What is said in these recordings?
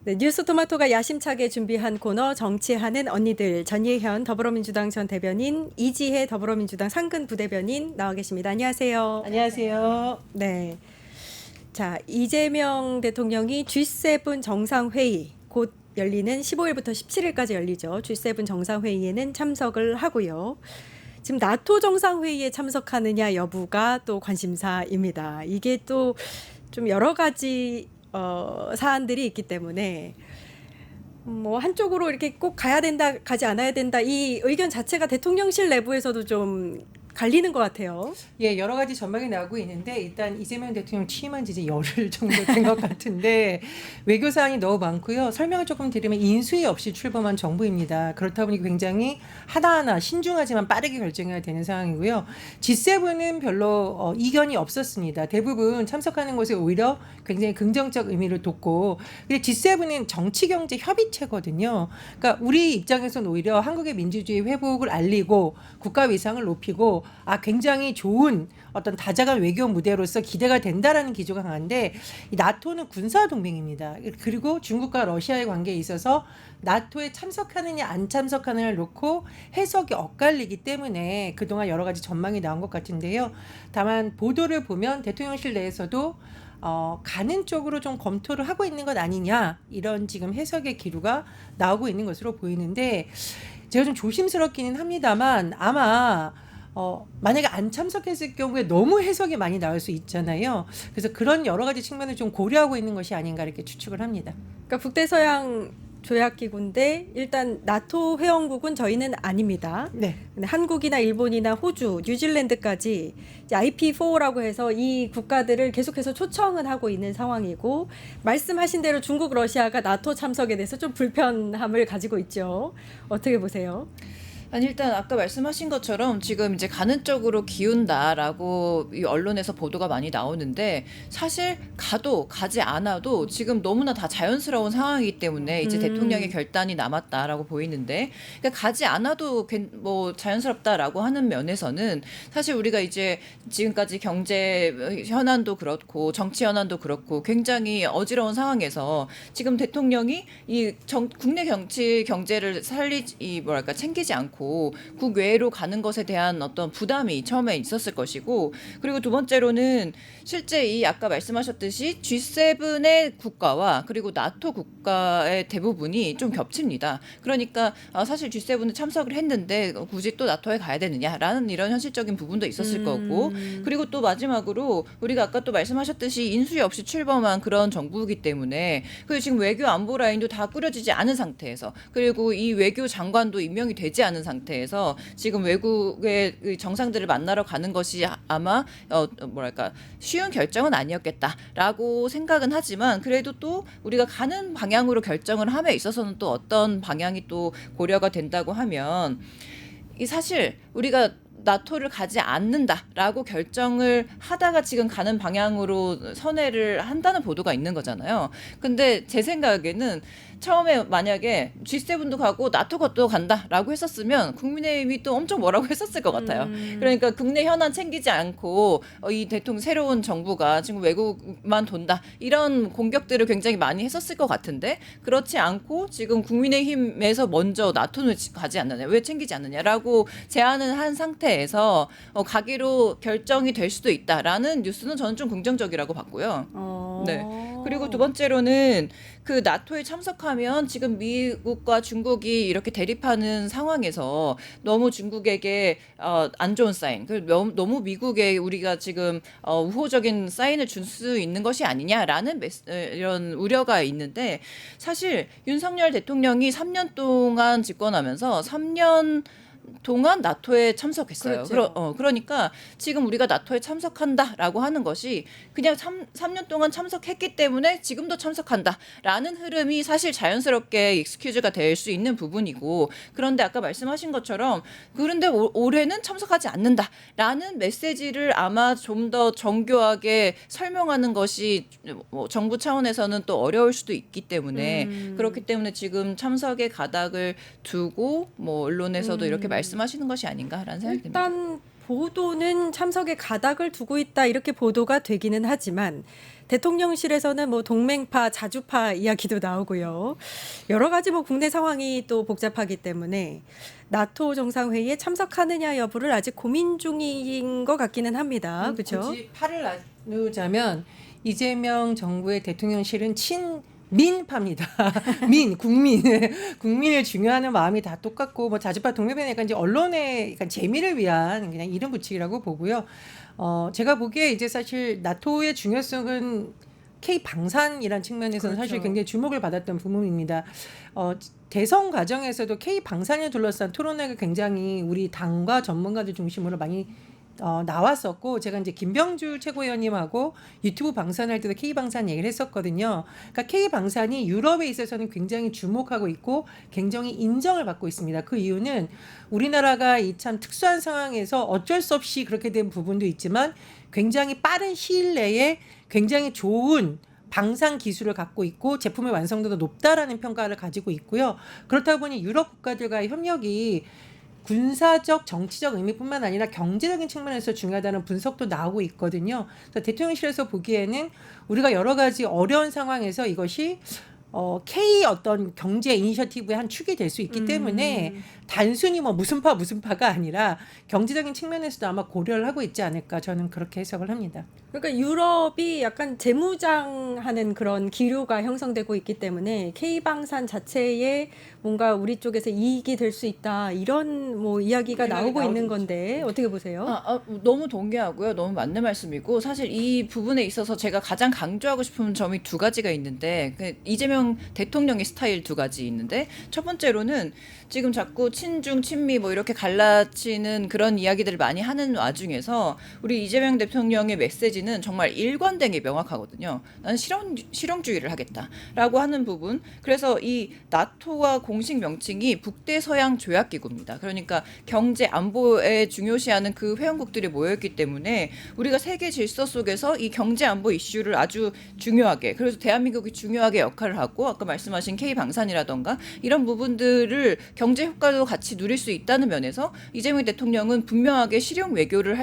네, 뉴스토마토가 야심차게 준비한 코너 정치하는 언니들 전예현 더불어민주당 전 대변인 이지혜 더불어민주당 상근 부대변인 나와 계십니다. 안녕하세요. 안녕하세요. 네. 자, 이재명 대통령이 G7 정상회의 곧 열리는 15일부터 17일까지 열리죠. G7 정상회의에는 참석을 하고요. 지금 나토 정상회의에 참석하느냐 여부가 또 관심사입니다. 이게 또 좀 여러 가지 사안들이 있기 때문에 뭐 한쪽으로 이렇게 꼭 가야 된다, 가지 않아야 된다 이 의견 자체가 대통령실 내부에서도 좀 갈리는 것 같아요. 예, 여러 가지 전망이 나오고 있는데 일단 이재명 대통령 취임한 지 이제 열흘 정도 된 것 같은데 외교 사항이 너무 많고요. 설명을 조금 드리면 인수위 없이 출범한 정부입니다. 그렇다 보니 굉장히 하나하나 신중하지만 빠르게 결정해야 되는 상황이고요. G7은 별로 이견이 없었습니다. 대부분 참석하는 것에 오히려 굉장히 긍정적 의미를 뒀고, 근데 G7은 정치 경제 협의체거든요. 그러니까 우리 입장에서는 오히려 한국의 민주주의 회복을 알리고 국가 위상을 높이고 굉장히 좋은 어떤 다자간 외교 무대로서 기대가 된다라는 기조가 강한데, 이 나토는 군사 동맹입니다. 그리고 중국과 러시아의 관계에 있어서 나토에 참석하느냐 안 참석하느냐를 놓고 해석이 엇갈리기 때문에 그동안 여러 가지 전망이 나온 것 같은데요. 다만 보도를 보면 대통령실 내에서도 가는 쪽으로 좀 검토를 하고 있는 것 아니냐, 이런 지금 해석의 기류가 나오고 있는 것으로 보이는데, 제가 좀 조심스럽기는 합니다만 아마 만약에 안 참석했을 경우에 너무 해석이 많이 나올 수 있잖아요. 그래서 그런 여러 가지 측면을 좀 고려하고 있는 것이 아닌가 이렇게 추측을 합니다. 그러니까 북대서양 조약기구인데 일단 나토 회원국은 저희는 아닙니다. 네. 근데 한국이나 일본이나 호주, 뉴질랜드까지 IP4라고 해서 이 국가들을 계속해서 초청은 하고 있는 상황이고, 말씀하신 대로 중국, 러시아가 나토 참석에 대해서 좀 불편함을 가지고 있죠. 어떻게 보세요? 아니 일단 아까 말씀하신 것처럼 지금 이제 가는 쪽으로 기운다라고 이 언론에서 보도가 많이 나오는데, 사실 가도 가지 않아도 지금 너무나 다 자연스러운 상황이기 때문에 이제 대통령의 결단이 남았다라고 보이는데, 그러니까 가지 않아도 뭐 자연스럽다라고 하는 면에서는 사실 우리가 이제 지금까지 경제 현안도 그렇고 정치 현안도 그렇고 굉장히 어지러운 상황에서 지금 대통령이 이 국내 경제를 챙기지 않고 국외로 가는 것에 대한 어떤 부담이 처음에 있었을 것이고, 그리고 두 번째로는 실제 이 아까 말씀하셨듯이 G7의 국가와 그리고 나토 국가의 대부분이 좀 겹칩니다. 그러니까 사실 G7에 참석을 했는데 굳이 또 나토에 가야 되느냐라는 이런 현실적인 부분도 있었을 거고, 그리고 또 마지막으로 우리가 아까 또 말씀하셨듯이 인수위 없이 출범한 그런 정부이기 때문에, 그리고 지금 외교 안보 라인도 다 꾸려지지 않은 상태에서, 그리고 이 외교 장관도 임명이 되지 않은 상태에서 지금 외국의 정상들을 만나러 가는 것이 아마 쉬운 결정은 아니었겠다라고 생각은 하지만, 그래도 또 우리가 가는 방향으로 결정을 함에 있어서는 또 어떤 방향이 또 고려가 된다고 하면, 이 사실 우리가 나토를 가지 않는다라고 결정을 하다가 지금 가는 방향으로 선회를 한다는 보도가 있는 거잖아요. 근데 제 생각에는 처음에 만약에 G7도 가고 나토도 간다라고 했었으면 국민의힘이 또 엄청 뭐라고 했었을 것 같아요. 그러니까 국내 현안 챙기지 않고 이 대통령 새로운 정부가 지금 외국만 돈다, 이런 공격들을 굉장히 많이 했었을 것 같은데, 그렇지 않고 지금 국민의힘에서 먼저 나토는 가지 않느냐, 왜 챙기지 않느냐라고 제안을 한 상태에서 가기로 결정이 될 수도 있다라는 뉴스는 저는 좀 긍정적이라고 봤고요. 네. 그리고 두 번째로는 그 나토에 참석하면 지금 미국과 중국이 이렇게 대립하는 상황에서 너무 중국에게 안 좋은 사인, 너무 미국에 우리가 지금 우호적인 사인을 줄 수 있는 것이 아니냐라는 이런 우려가 있는데, 사실 윤석열 대통령이 3년 동안 집권하면서 3년 동안 나토에 참석했어요. 그렇죠. 그러니까 지금 우리가 나토에 참석한다라고 하는 것이 그냥 3년 동안 참석했기 때문에 지금도 참석한다라는 흐름이 사실 자연스럽게 익스큐즈가 될 수 있는 부분이고, 그런데 아까 말씀하신 것처럼 그런데 올해는 참석하지 않는다라는 메시지를 아마 좀 더 정교하게 설명하는 것이 뭐 정부 차원에서는 또 어려울 수도 있기 때문에, 그렇기 때문에 지금 참석의 가닥을 두고 뭐 언론에서도 이렇게 말씀하시는 것이 아닌가라는 생각이 듭니다. 일단 보도는 참석에 가닥을 두고 있다 이렇게 보도가 되기는 하지만, 대통령실에서는 뭐 동맹파, 자주파 이야기도 나오고요. 여러 가지 뭐 국내 상황이 또 복잡하기 때문에 나토 정상회의에 참석하느냐 여부를 아직 고민 중인 것 같기는 합니다. 그렇죠? 굳이 팔을 나누자면 이재명 정부의 대통령실은 친민파입니다. 국민을 중요하는 마음이 다 똑같고 뭐 자주파 동맹파는 약간 이제 언론의 약간 재미를 위한 그냥 이름 붙이기라고 보고요. 제가 보기에 이제 사실 나토의 중요성은 K 방산이라는 측면에서는 그렇죠. 사실 굉장히 주목을 받았던 부분입니다. 대선 과정에서도 K 방산을 둘러싼 토론회가 굉장히 우리 당과 전문가들 중심으로 많이 나왔었고 제가 이제 김병주 최고위원님하고 유튜브 방산할 때도 K 방산 얘기를 했었거든요. 그러니까 K 방산이 유럽에 있어서는 굉장히 주목하고 있고 굉장히 인정을 받고 있습니다. 그 이유는 우리나라가 이 참 특수한 상황에서 어쩔 수 없이 그렇게 된 부분도 있지만 굉장히 빠른 시일 내에 굉장히 좋은 방산 기술을 갖고 있고 제품의 완성도도 높다라는 평가를 가지고 있고요. 그렇다 보니 유럽 국가들과의 협력이 군사적, 정치적 의미뿐만 아니라 경제적인 측면에서 중요하다는 분석도 나오고 있거든요. 그래서 대통령실에서 보기에는 우리가 여러 가지 어려운 상황에서 이것이 K 어떤 경제 이니셔티브의 한 축이 될 수 있기 때문에 단순히 뭐 무슨 파가 아니라 경제적인 측면에서도 아마 고려를 하고 있지 않을까 저는 그렇게 해석을 합니다. 그러니까 유럽이 약간 재무장하는 그런 기류가 형성되고 있기 때문에 K방산 자체에 뭔가 우리 쪽에서 이익이 될 수 있다 이런 뭐 이야기가 나오고 있는 건데 어떻게 보세요? 너무 동의하고요. 너무 맞는 말씀이고 사실 이 부분에 있어서 제가 가장 강조하고 싶은 점이 두 가지가 있는데 이재명 대통령의 스타일 두 가지 있는데 첫 번째로는 지금 자꾸 친중 친미 뭐 이렇게 갈라치는 그런 이야기들을 많이 하는 와중에서 우리 이재명 대통령의 메시지는 정말 일관되게 명확하거든요. 나는 실용주의를 하겠다라고 하는 부분. 그래서 이 나토와 공식 명칭이 북대서양 조약기구입니다. 그러니까 경제 안보에 중요시하는 그 회원국들이 모여있기 때문에 우리가 세계 질서 속에서 이 경제 안보 이슈를 아주 중요하게 그래서 대한민국이 중요하게 역할을 하고 아까 말씀하신 K 방산이라던가 이런 부분들을 경제 효과도 같이 누릴 수 있다는 면에서 이재명 대통령은 분명하게 실용 외교를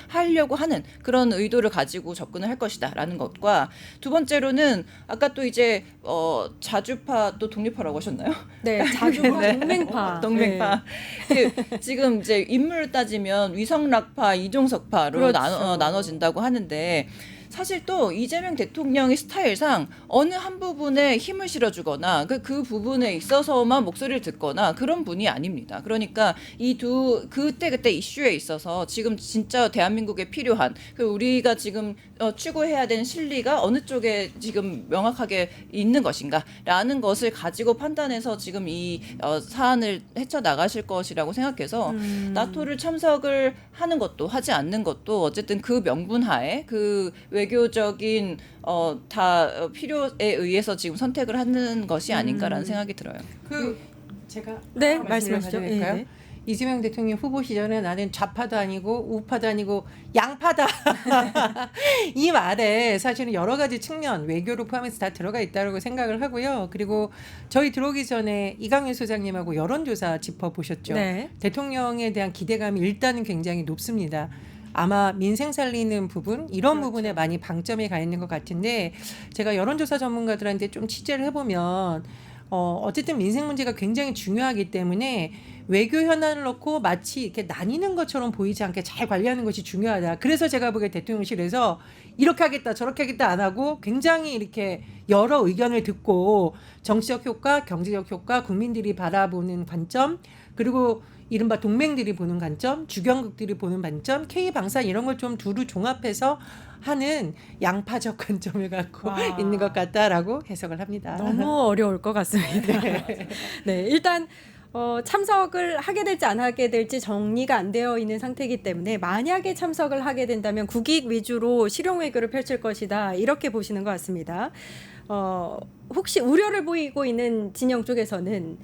하려고 하는 그런 의도를 가지고 접근을 할 것이다라는 것과 두 번째로는 아까 또 이제 자주파 또 독립파라고 하셨나요? 네, 자주파 네. 동맹파. 동맹파. 지금 이제 인물을 따지면 위성락파, 이종석파로 그렇죠. 나눠진다고 하는데 사실 또 이재명 대통령의 스타일상 어느 한 부분에 힘을 실어주거나 그 부분에 있어서만 목소리를 듣거나 그런 분이 아닙니다. 그러니까 이 그때 이슈에 있어서 지금 진짜 대한민국에 필요한 우리가 지금 추구해야 되는 실리가 어느 쪽에 지금 명확하게 있는 것인가라는 것을 가지고 판단해서 지금 이 사안을 헤쳐나가실 것이라고 생각해서 나토를 참석을 하는 것도 하지 않는 것도 어쨌든 그 명분하에 그 외교적인 필요에 의해서 지금 선택을 하는 것이 아닌가라는 생각이 들어요. 제가 네, 말씀을 말씀하시죠. 드려도 될까요? 네. 이재명 대통령 후보 시절에 나는 좌파도 아니고 우파도 아니고 양파다. 이 말에 사실은 여러 가지 측면 외교를 포함해서 다 들어가 있다고 생각을 하고요. 그리고 저희 들어오기 전에 이강윤 소장님하고 여론조사 짚어보셨죠. 네. 대통령에 대한 기대감이 일단은 굉장히 높습니다. 아마 민생 살리는 부분 이런 그렇죠. 부분에 많이 방점이 가 있는 것 같은데 제가 여론조사 전문가들한테 좀 취재를 해보면 어쨌든 민생 문제가 굉장히 중요하기 때문에 외교 현안을 놓고 마치 이렇게 나뉘는 것처럼 보이지 않게 잘 관리하는 것이 중요하다. 그래서 제가 보기에 대통령실에서 이렇게 하겠다 저렇게 하겠다 안 하고 굉장히 이렇게 여러 의견을 듣고 정치적 효과, 경제적 효과, 국민들이 바라보는 관점 그리고 이른바 동맹들이 보는 관점, 주변국들이 보는 관점, K방산 이런 걸 좀 두루 종합해서 하는 양파적 관점을 갖고 와. 있는 것 같다라고 해석을 합니다. 너무 어려울 것 같습니다. 네, 일단 참석을 하게 될지 안 하게 될지 정리가 안 되어 있는 상태이기 때문에 만약에 참석을 하게 된다면 국익 위주로 실용 외교를 펼칠 것이다 이렇게 보시는 것 같습니다. 혹시 우려를 보이고 있는 진영 쪽에서는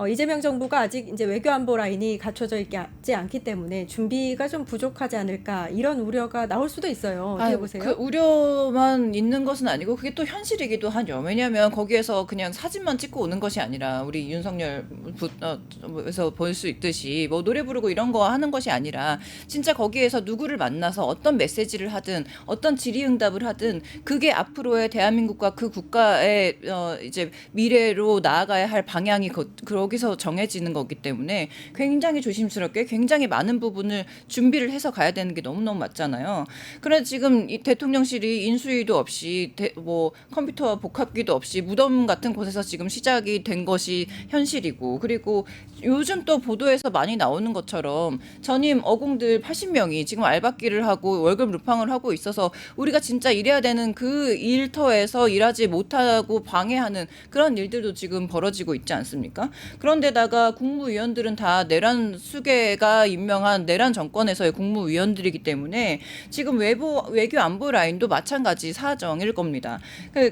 이재명 정부가 아직 이제 외교안보 라인이 갖춰져 있지 않기 때문에 준비가 좀 부족하지 않을까 이런 우려가 나올 수도 있어요. 어떻게 보세요? 그 우려만 있는 것은 아니고 그게 또 현실이기도 하죠. 왜냐하면 거기에서 그냥 사진만 찍고 오는 것이 아니라 우리 윤석열에서 볼 수 있듯이 뭐 노래 부르고 이런 거 하는 것이 아니라 진짜 거기에서 누구를 만나서 어떤 메시지를 하든 어떤 질의응답을 하든 그게 앞으로의 대한민국과 그 국가의 이제 미래로 나아가야 할 방향이 거기서 정해지는 거기 때문에 굉장히 조심스럽게 굉장히 많은 부분을 준비를 해서 가야 되는 게 너무너무 맞잖아요. 그런데 지금 이 대통령실이 인수위도 없이 뭐 컴퓨터 복합기도 없이 무덤 같은 곳에서 지금 시작이 된 것이 현실이고 그리고 요즘 또 보도에서 많이 나오는 것처럼 전임 어공들 80명이 지금 알박기를 하고 월급 루팡을 하고 있어서 우리가 진짜 일해야 되는 그 일터에서 일하지 못하고 방해하는 그런 일들도 지금 벌어지고 있지 않습니까? 그런데다가 국무위원들은 다 내란 수계가 임명한 내란 정권에서의 국무위원들이기 때문에 지금 외교 안보 라인도 마찬가지 사정일 겁니다.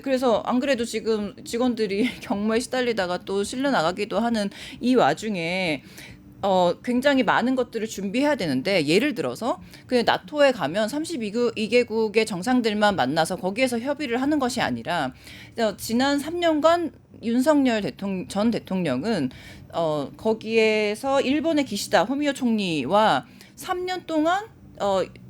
그래서 안 그래도 지금 직원들이 경무에 시달리다가 또 실려 나가기도 하는 이 와중에 굉장히 많은 것들을 준비해야 되는데 예를 들어서 그 나토에 가면 32개국의 정상들만 만나서 거기에서 협의를 하는 것이 아니라 지난 3년간 윤석열 전 대통령은 거기에서 일본의 기시다 후미오 총리와 3년 동안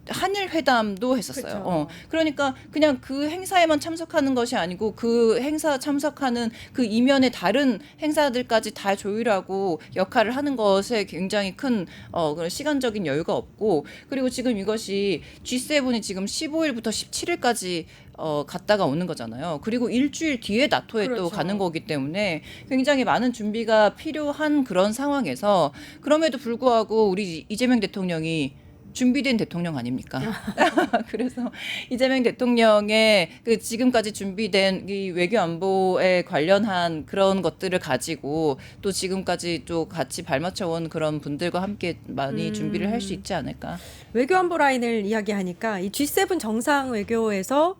한일 회담도 했었어요. 그렇죠. 그러니까 그냥 그 행사에만 참석하는 것이 아니고 그 행사 참석하는 그 이면의 다른 행사들까지 다 조율하고 역할을 하는 것에 굉장히 큰 그런 시간적인 여유가 없고 그리고 지금 이것이 G7이 지금 15일부터 17일까지 갔다가 오는 거잖아요. 그리고 일주일 뒤에 나토에 그렇죠. 또 가는 거기 때문에 굉장히 많은 준비가 필요한 그런 상황에서 그럼에도 불구하고 우리 이재명 대통령이 준비된 대통령 아닙니까? 그래서 이재명 대통령의 그 지금까지 준비된 이 외교 안보에 관련한 그런 것들을 가지고 또 지금까지 또 같이 발맞춰온 그런 분들과 함께 많이 준비를 할 수 있지 않을까? 외교안보 라인을 이야기하니까 이 G7 정상 외교에서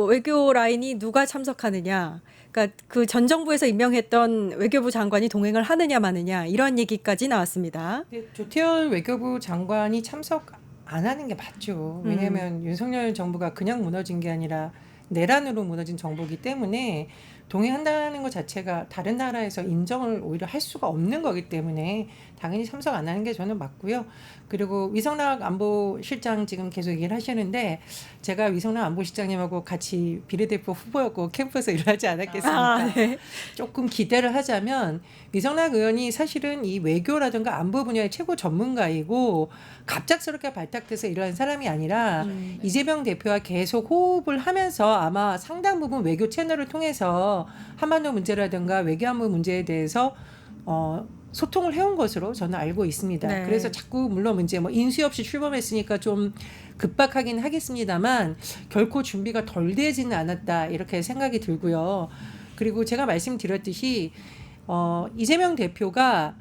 외교 라인이 누가 참석하느냐, 그러니까 그 전 정부에서 임명했던 외교부 장관이 동행을 하느냐 마느냐 이런 얘기까지 나왔습니다. 근데 조태열 외교부 장관이 참석 안 하는 게 맞죠. 왜냐하면 윤석열 정부가 그냥 무너진 게 아니라 내란으로 무너진 정부이기 때문에 동행한다는 것 자체가 다른 나라에서 인정을 오히려 할 수가 없는 거기 때문에 당연히 참석 안 하는 게 저는 맞고요. 그리고 위성락 안보실장 지금 계속 얘기를 하시는데 제가 위성락 안보실장님하고 같이 비례대표 후보였고 캠프에서 일을 하지 않았겠습니까? 네. 조금 기대를 하자면 위성락 의원이 사실은 이 외교라든가 안보 분야의 최고 전문가이고 갑작스럽게 발탁돼서 일어난 사람이 아니라 이재명 대표와 계속 호흡을 하면서 아마 상당 부분 외교 채널을 통해서 한반도 문제라든가 외교안보 문제에 대해서 소통을 해온 것으로 저는 알고 있습니다. 네. 그래서 자꾸 물론 이제 뭐 인수 없이 출범했으니까 좀 급박하긴 하겠습니다만 결코 준비가 덜 되지는 않았다 이렇게 생각이 들고요. 그리고 제가 말씀드렸듯이 이재명 대표가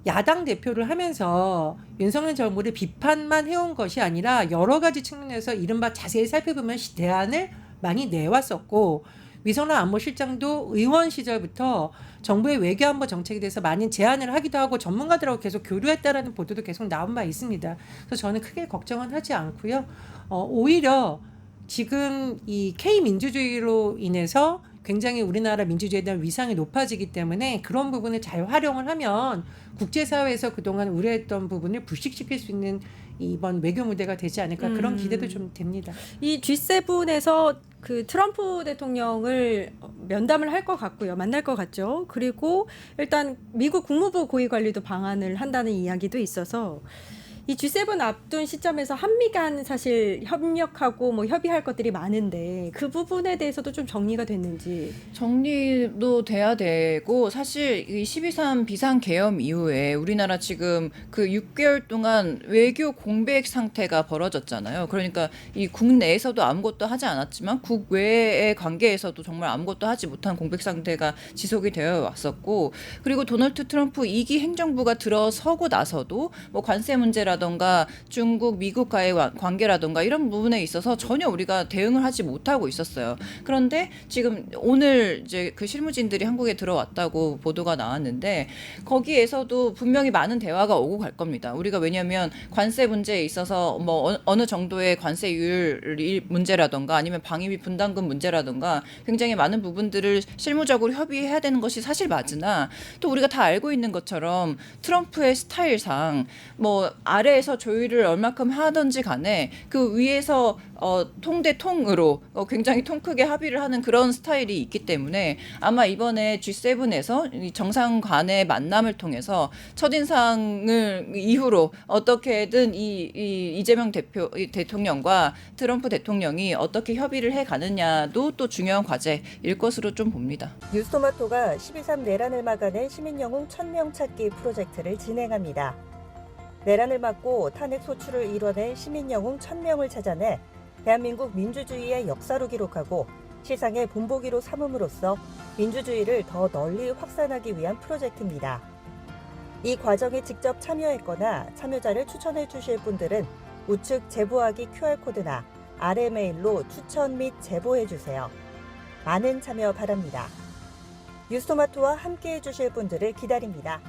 야당 대표를 하면서 윤석열 정부를 비판만 해온 것이 아니라 여러 가지 측면에서 이른바 자세히 살펴보면 대안을 많이 내왔었고 위성락 안보실장도 의원 시절부터 정부의 외교안보 정책에 대해서 많은 제안을 하기도 하고 전문가들하고 계속 교류했다라는 보도도 계속 나온 바 있습니다. 그래서 저는 크게 걱정은 하지 않고요. 오히려 지금 이 K민주주의로 인해서 굉장히 우리나라 민주주의에 대한 위상이 높아지기 때문에 그런 부분을 잘 활용을 하면 국제사회에서 그동안 우려했던 부분을 불식시킬 수 있는 이번 외교 무대가 되지 않을까 그런 기대도 좀 됩니다. 이 G7에서 그 트럼프 대통령을 면담을 할 것 같고요. 만날 것 같죠. 그리고 일단 미국 국무부 고위 관리도 방한을 한다는 이야기도 있어서 이 G7 앞둔 시점에서 한미 간 사실 협력하고 뭐 협의할 것들이 많은데 그 부분에 대해서도 좀 정리가 됐는지. 정리도 돼야 되고 사실 이 12.3 비상계엄 이후에 우리나라 지금 그 6개월 동안 외교 공백 상태가 벌어졌잖아요. 그러니까 이 국내에서도 아무것도 하지 않았지만 국외의 관계에서도 정말 아무것도 하지 못한 공백 상태가 지속이 되어 왔었고 그리고 도널드 트럼프 2기 행정부가 들어서고 나서도 뭐 관세 문제라 관계라던가 중국, 미국과의 관계라던가 이런 부분에 있어서 전혀 우리가 대응을 하지 못하고 있었어요. 그런데 지금 오늘 이제 그 실무진들이 한국에 들어왔다고 보도가 나왔는데 거기에서도 분명히 많은 대화가 오고 갈 겁니다. 우리가 왜냐하면 관세 문제에 있어서 뭐 어느 정도의 관세율 문제라던가 아니면 방위비 분담금 문제라던가 굉장히 많은 부분들을 실무적으로 협의해야 되는 것이 사실 맞으나 또 우리가 다 알고 있는 것처럼 트럼프의 스타일상 뭐 아래에서 조율을 얼마큼 하든지 간에 그 위에서 통대통으로 굉장히 통 크게 합의를 하는 그런 스타일이 있기 때문에 아마 이번에 G7에서 정상 간의 만남을 통해서 첫인상을 이후로 어떻게든 이재명 대통령과 트럼프 대통령이 어떻게 협의를 해 가느냐도 또 중요한 과제일 것으로 좀 봅니다. 뉴스토마토가 12.3 내란을 막아낸 시민영웅 1000명 찾기 프로젝트를 진행합니다. 내란을 막고 탄핵 소추를 이뤄낸 시민영웅 1000명을 찾아내 대한민국 민주주의의 역사로 기록하고 시상의 본보기로 삼음으로써 민주주의를 더 널리 확산하기 위한 프로젝트입니다. 이 과정에 직접 참여했거나 참여자를 추천해 주실 분들은 우측 제보하기 QR코드나 아래 메일로 추천 및 제보해 주세요. 많은 참여 바랍니다. 뉴스토마토와 함께해 주실 분들을 기다립니다.